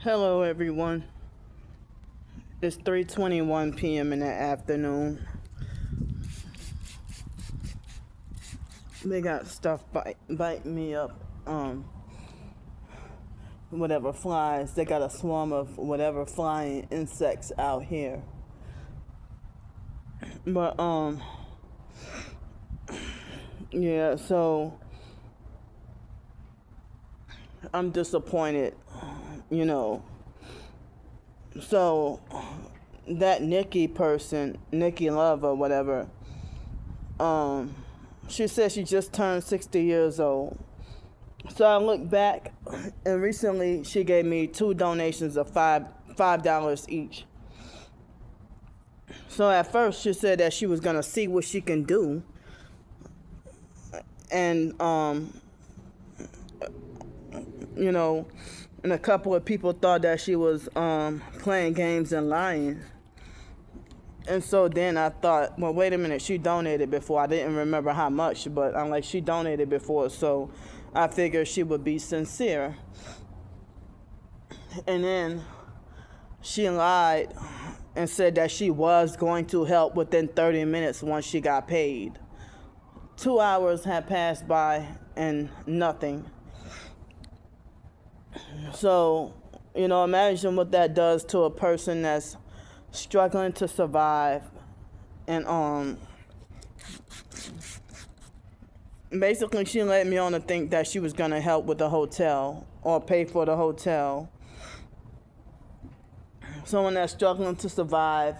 Hello everyone. It's 3:21 p.m. in the afternoon. They got stuff biting me up. Whatever flies. They got a swarm of whatever flying insects out here. But yeah, so I'm disappointed, you know. So that Nikki person, Nikki Love or whatever, she said she just turned 60 years old. So I look back, and recently she gave me 2 donations of $5 each. So at first she said that she was gonna see what she can do, and you know, and a couple of people thought that she was playing games and lying. And so then I thought, well, wait a minute, she donated before. I didn't remember how much, but I'm like, she donated before, so I figured she would be sincere. And then she lied and said that she was going to help within 30 minutes once she got paid. 2 hours had passed by and nothing. So, imagine what that does to a person that's struggling to survive. And basically she led me on to think that she was going to help with the hotel or pay for the hotel. Someone that's struggling to survive,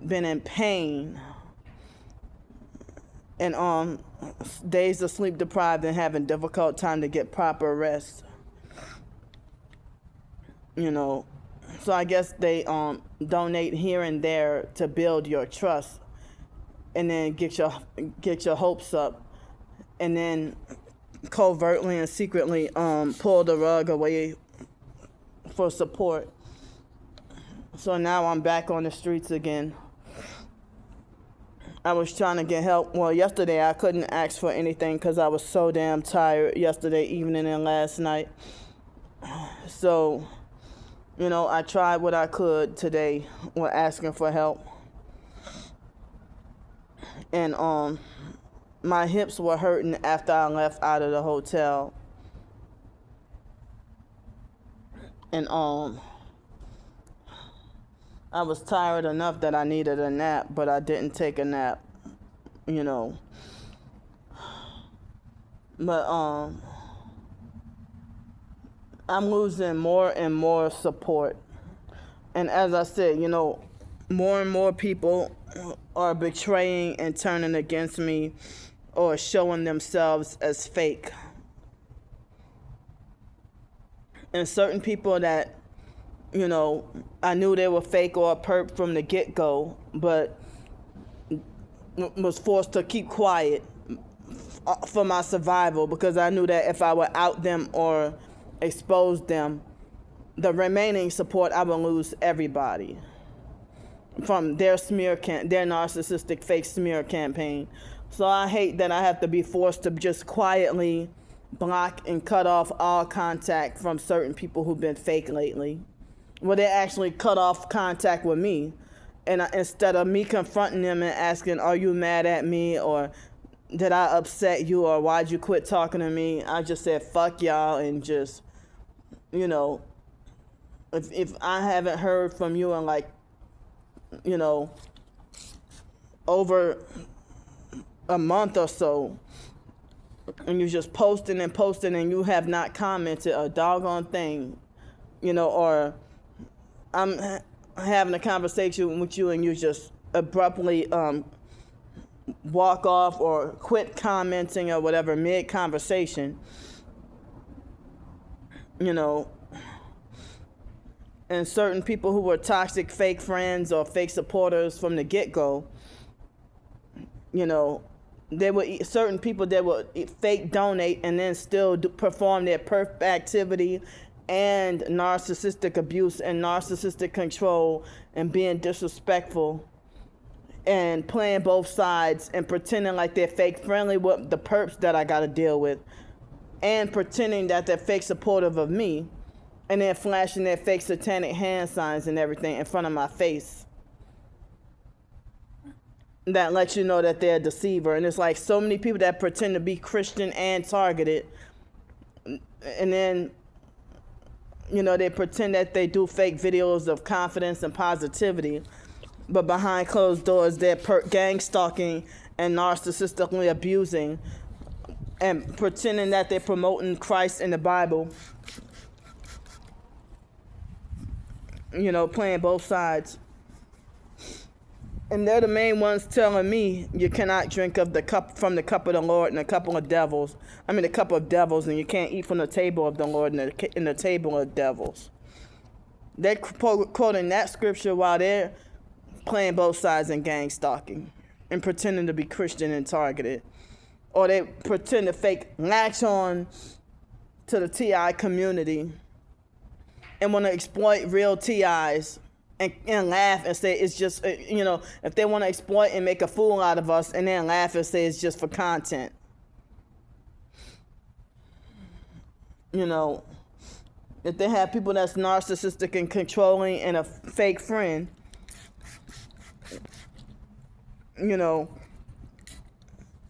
been in pain, and days of sleep deprived and having difficult time to get proper rest. So I guess they donate here and there to build your trust, and then get your hopes up, and then covertly and secretly pull the rug away for support. So now I'm back on the streets again. I was trying to get help. Well, yesterday I couldn't ask for anything because I was so damn tired yesterday evening and last night. So, I tried what I could today with asking for help. And my hips were hurting after I left out of the hotel. And I was tired enough that I needed a nap, but I didn't take a nap, But I'm losing more and more support. And as I said, more and more people are betraying and turning against me or showing themselves as fake. And certain people that, I knew they were fake or a perp from the get-go, but was forced to keep quiet for my survival, because I knew that if I would out them or expose them, the remaining support, I would lose everybody from their their narcissistic fake smear campaign. So I hate that I have to be forced to just quietly block and cut off all contact from certain people who've been fake lately. Well, they actually cut off contact with me, and instead of me confronting them and asking, "Are you mad at me?" or "Did I upset you?" or "Why'd you quit talking to me?" I just said, "Fuck y'all," and just, if I haven't heard from you in over a month or so, and you're just posting and you have not commented a doggone thing, or I'm having a conversation with you and you just abruptly walk off or quit commenting or whatever mid-conversation, and certain people who were toxic fake friends or fake supporters from the get-go, there were certain people that would fake donate and then still perform their perp activity and narcissistic abuse and narcissistic control and being disrespectful and playing both sides and pretending like they're fake friendly with the perps that I got to deal with and pretending that they're fake supportive of me and then flashing their fake satanic hand signs and everything in front of my face. That lets you know that they're a deceiver. And it's like so many people that pretend to be Christian and targeted, and then, you know, they pretend that they do fake videos of confidence and positivity, but behind closed doors, they're gang stalking and narcissistically abusing and pretending that they're promoting Christ and the Bible, you know, playing both sides. And they're the main ones telling me you cannot drink of the cup from the cup of the Lord and the cup of devils. I mean, the cup of devils, and you can't eat from the table of the Lord and the table of devils. They're quoting that scripture while they're playing both sides and gang stalking and pretending to be Christian and targeted. Or they pretend to fake latch on to the TI community and want to exploit real TIs and laugh and say it's just, you know, if they want to exploit and make a fool out of us and then laugh and say it's just for content. You know, if they have people that's narcissistic and controlling and a fake friend, you know,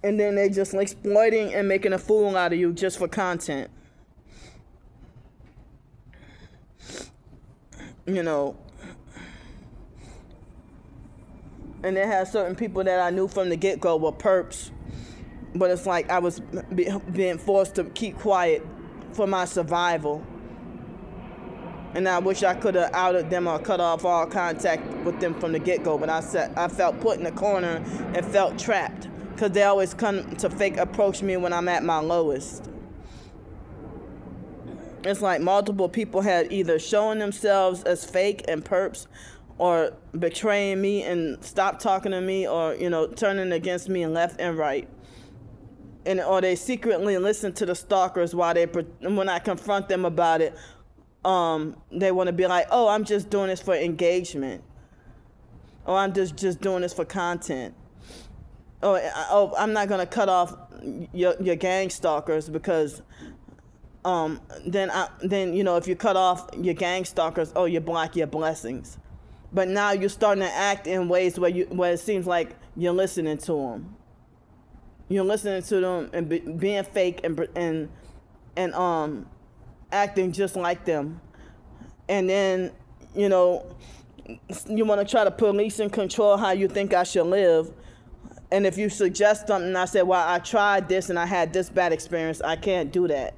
and then they just exploiting and making a fool out of you just for content. You know, and they had certain people that I knew from the get-go were perps, but it's like I was being forced to keep quiet for my survival. And I wish I could have outed them or cut off all contact with them from the get-go, but I felt put in a corner and felt trapped because they always come to fake approach me when I'm at my lowest. It's like multiple people had either shown themselves as fake and perps or betraying me and stopped talking to me, or, you know, turning against me and left and right. And or they secretly listen to the stalkers while when I confront them about it, they want to be like, oh, I'm just doing this for engagement. Or I'm just doing this for content. Oh, I'm not going to cut off your gang stalkers because then you know, if you cut off your gang stalkers, oh, you block your blessings. But now you're starting to act in ways where it seems like you're listening to them. You're listening to them and being fake and acting just like them. And then, you know, you want to try to police and control how you think I should live. And if you suggest something, I say, well, I tried this and I had this bad experience, I can't do that.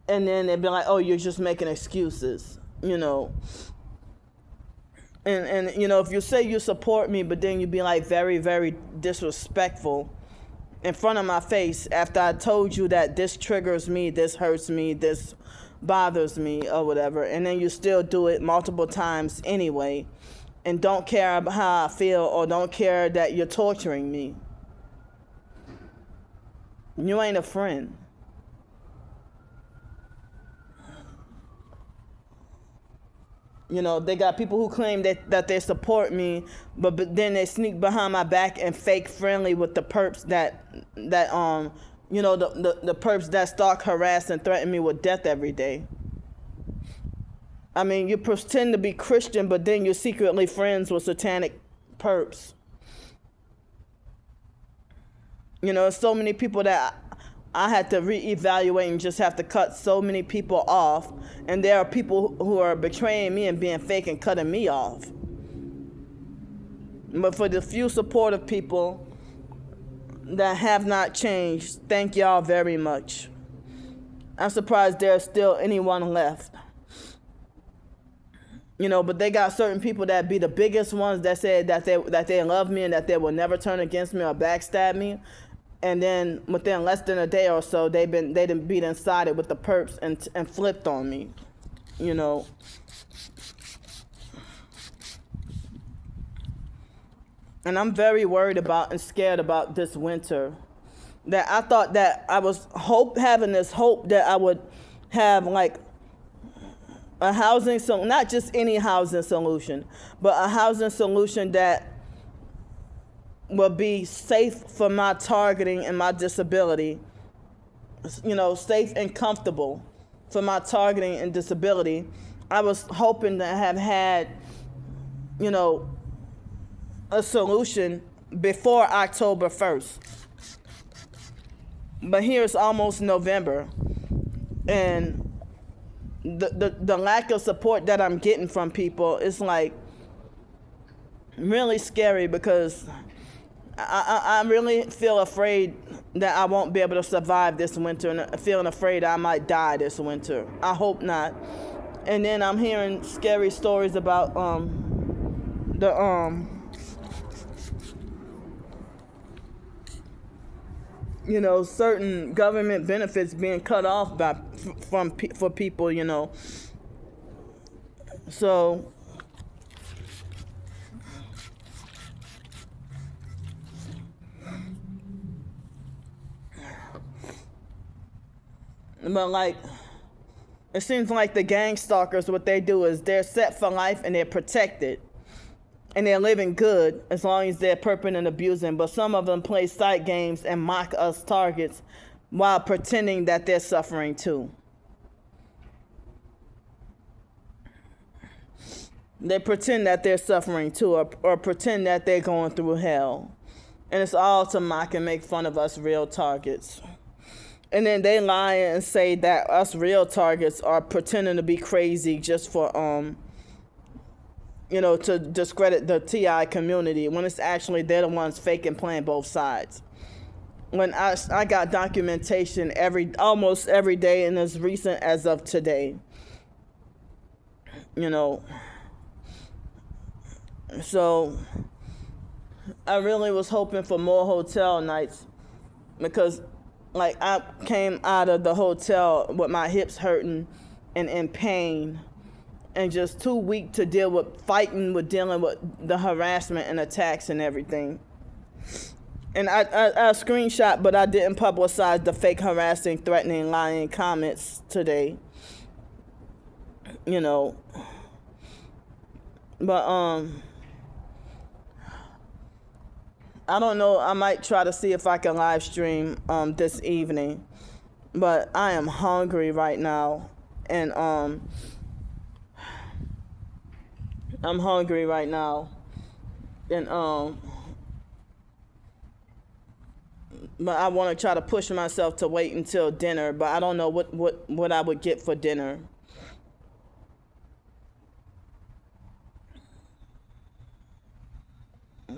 And then they'd be like, oh, you're just making excuses, you know. And you know, if you say you support me, but then you be like very, very disrespectful in front of my face after I told you that this triggers me, this hurts me, this bothers me, or whatever, and then you still do it multiple times anyway, and don't care about how I feel or don't care that you're torturing me, you ain't a friend. You know, they got people who claim that they support me, but then they sneak behind my back and fake friendly with the perps that you know, the perps that stalk, harass, and threaten me with death every day. I mean, you pretend to be Christian, but then you're secretly friends with satanic perps. You know, so many people that I had to reevaluate and just have to cut so many people off. And there are people who are betraying me and being fake and cutting me off. But for the few supportive people that have not changed, thank y'all very much. I'm surprised there's still anyone left. You know, but they got certain people that be the biggest ones that said that they love me and that they will never turn against me or backstab me. And then within less than a day or so, they done beat inside it with the perps and flipped on me, you know. And I'm very worried about and scared about this winter. That I thought that I was having this hope that I would have like a housing, so not just any housing solution, but a housing solution that will be safe for my targeting and my disability, you know, safe and comfortable. for my targeting and disability. I was hoping to have had, a solution before October 1st. But here it's almost November, and the lack of support that I'm getting from people is like really scary, because I really feel afraid that I won't be able to survive this winter, and feeling afraid I might die this winter. I hope not. And then I'm hearing scary stories about certain government benefits being cut off for people, So but it seems like the gang stalkers, what they do is they're set for life and they're protected. And they're living good as long as they're perping and abusing. But some of them play sight games and mock us targets while pretending that they're suffering too. They pretend that they're suffering too, or pretend that they're going through hell. And it's all to mock and make fun of us real targets. And then they lie and say that us real targets are pretending to be crazy just for to discredit the TI community, when it's actually they're the ones faking playing both sides. When I got documentation almost every day, and as recent as of today. So I really was hoping for more hotel nights, because I came out of the hotel with my hips hurting and in pain, and just too weak to deal with dealing with the harassment and attacks and everything. And I screenshot, but I didn't publicize the fake harassing, threatening, lying comments today. But I don't know, I might try to see if I can live stream this evening. But I am hungry right now, and I'm hungry right now, and but I want to try to push myself to wait until dinner, but I don't know what I would get for dinner.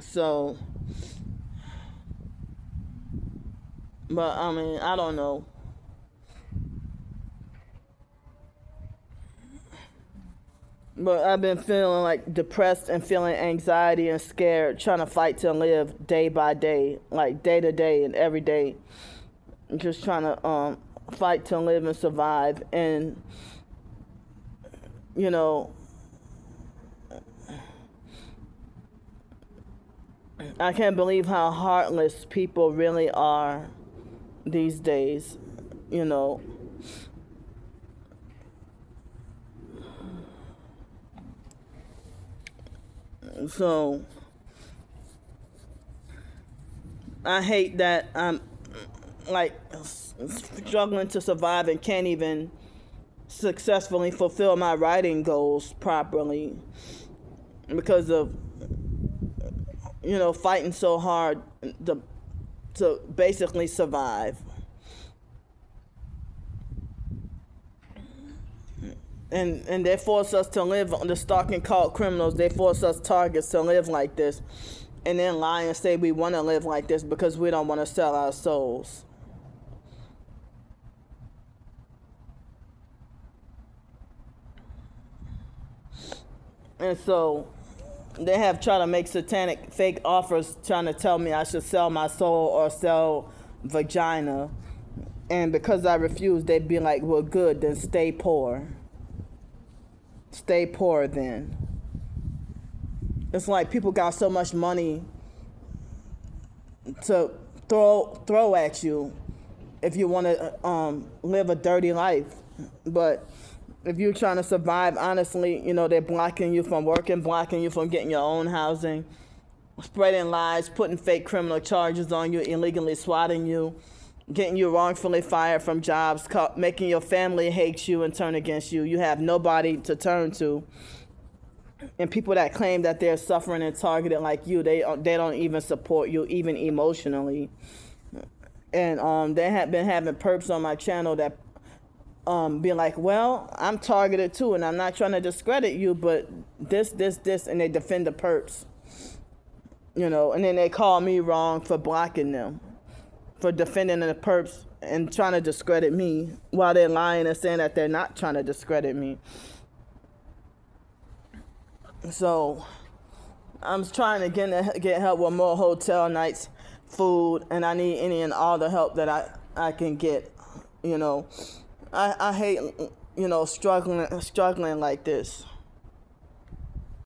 So, but I don't know. But I've been feeling depressed and feeling anxiety and scared, trying to fight to live day by day, day to day and every day. Just trying to fight to live and survive. And, I can't believe how heartless people really are these days, So I hate that I'm struggling to survive and can't even successfully fulfill my writing goals properly because of fighting so hard to basically survive. And they force us to live, the stalking cult criminals, they force us targets to live like this, and then lie and say we want to live like this because we don't want to sell our souls. And so they have tried to make satanic fake offers trying to tell me I should sell my soul or sell vagina. And because I refuse, they'd be like, well, good, then stay poor. Stay poor then. It's like people got so much money to throw at you if you want to live a dirty life. But if you're trying to survive, honestly, they're blocking you from working, blocking you from getting your own housing, spreading lies, putting fake criminal charges on you, illegally swatting you, getting you wrongfully fired from jobs, making your family hate you and turn against you. You have nobody to turn to. And people that claim that they're suffering and targeted like you, they don't even support you, even emotionally. And they have been having perps on my channel that being like, well, I'm targeted too, and I'm not trying to discredit you, but this, and they defend the perps. And then they call me wrong for blocking them, for defending the perps and trying to discredit me while they're lying and saying that they're not trying to discredit me. So I'm trying to get help with more hotel nights, food, and I need any and all the help that I can get. I hate, struggling like this.